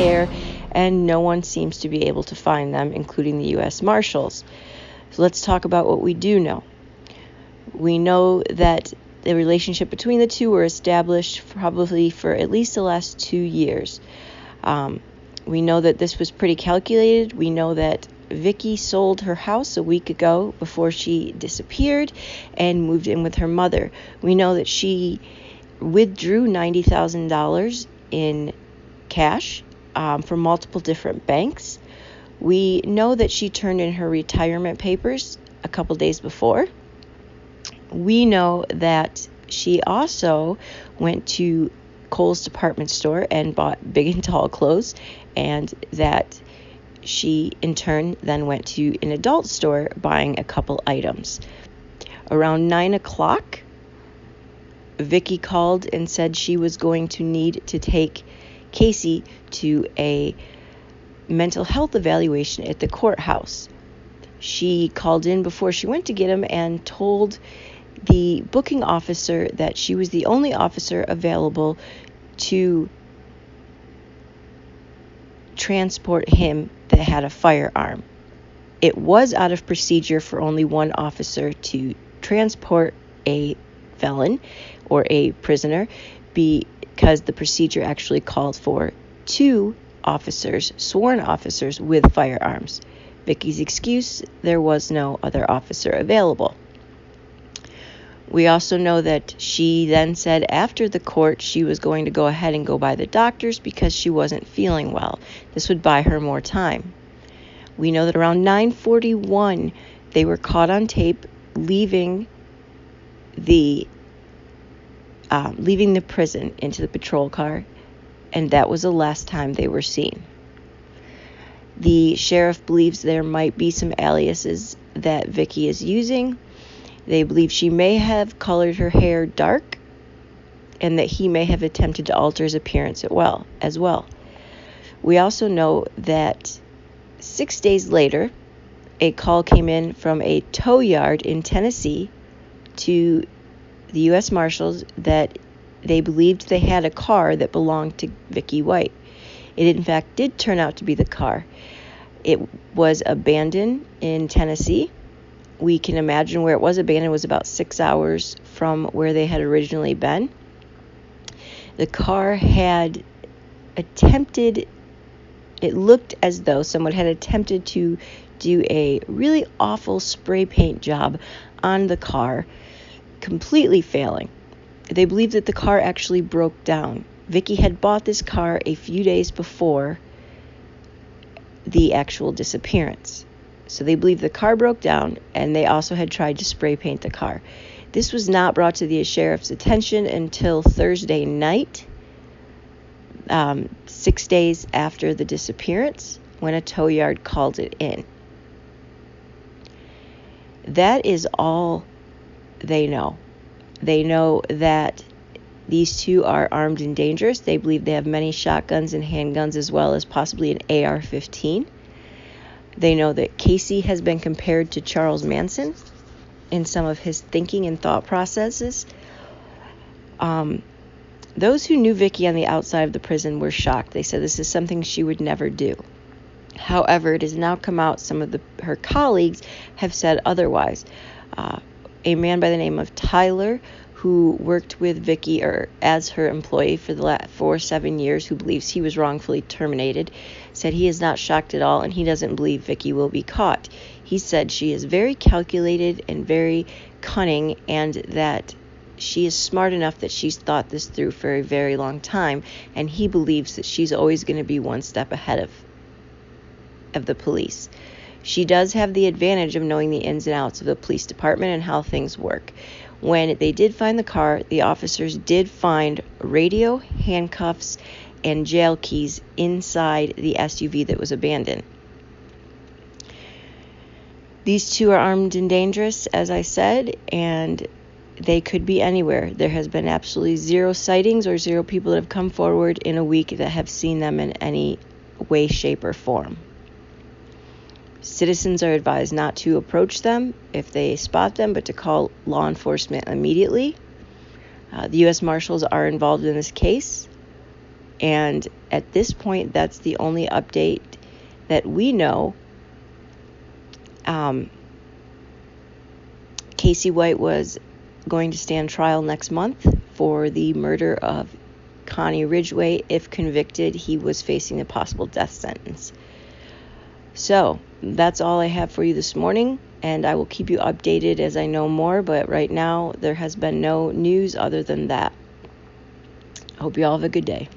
hair, and no one seems to be able to find them, including the U.S. Marshals. So let's talk about what we do know. We know that the relationship between the two were established probably for at least the last 2 years. We know that this was pretty calculated. We know that Vicky sold her house a week ago before she disappeared and moved in with her mother. We know that she withdrew $90,000 in cash from multiple different banks. We know that she turned in her retirement papers a couple days before. We know that she also went to Kohl's department store and bought big and tall clothes, and that she in turn then went to an adult store buying a couple items. Around 9 o'clock, Vicky called and said she was going to need to take Casey to a mental health evaluation at the courthouse. She called in before she went to get him and told the booking officer that she was the only officer available to transport him that had a firearm. It was out of procedure for only one officer to transport a felon or a prisoner because the procedure actually called for 2 officers, sworn officers with firearms. Vicky's excuse, there was no other officer available. We also know that she then said after the court she was going to go ahead and go by the doctors because she wasn't feeling well. This would buy her more time. We know that around 9:41 they were caught on tape leaving the prison into the patrol car, and that was the last time they were seen. The sheriff believes there might be some aliases that Vicky is using. They believe she may have colored her hair dark and that he may have attempted to alter his appearance as well. We also know that 6 days later, a call came in from a tow yard in Tennessee to the U.S. Marshals that they believed they had a car that belonged to Vicky White. It in fact did turn out to be the car. It was abandoned in Tennessee. We can imagine where it was abandoned was about 6 hours from where they had originally been. The car had attempted, it looked as though someone had attempted to do a really awful spray paint job on the car, completely failing. They believe that the car actually broke down. Vicky had bought this car a few days before the actual disappearance. So they believe the car broke down, and they also had tried to spray paint the car. This was not brought to the sheriff's attention until Thursday night, 6 days after the disappearance, when a tow yard called it in. That is all they know. They know that these two are armed and dangerous. They believe they have many shotguns and handguns as well as possibly an AR-15. They know that Casey has been compared to Charles Manson in some of his thinking and thought processes. Those who knew Vicky on the outside of the prison were shocked. They said this is something she would never do. However, it has now come out, some of her colleagues have said otherwise. A man by the name of Tyler, who worked with Vicky or as her employee for 7 years, who believes he was wrongfully terminated, said he is not shocked at all and he doesn't believe Vicky will be caught. He said she is very calculated and very cunning, and that she is smart enough that she's thought this through for a very long time, and he believes that she's always going to be one step ahead of the police. She does have the advantage of knowing the ins and outs of the police department and how things work. When they did find the car, the officers did find radio, handcuffs, and jail keys inside the SUV that was abandoned. These two are armed and dangerous, as I said, and they could be anywhere. There has been absolutely 0 sightings or 0 people that have come forward in a week that have seen them in any way, shape, or form. Citizens are advised not to approach them if they spot them, but to call law enforcement immediately. The U.S. Marshals are involved in this case, And at this point, that's the only update that we know. Casey White was going to stand trial next month for the murder of Connie Ridgway. If convicted, he was facing a possible death sentence. So that's all I have for you this morning, and I will keep you updated as I know more, but right now there has been no news other than that. I hope you all have a good day.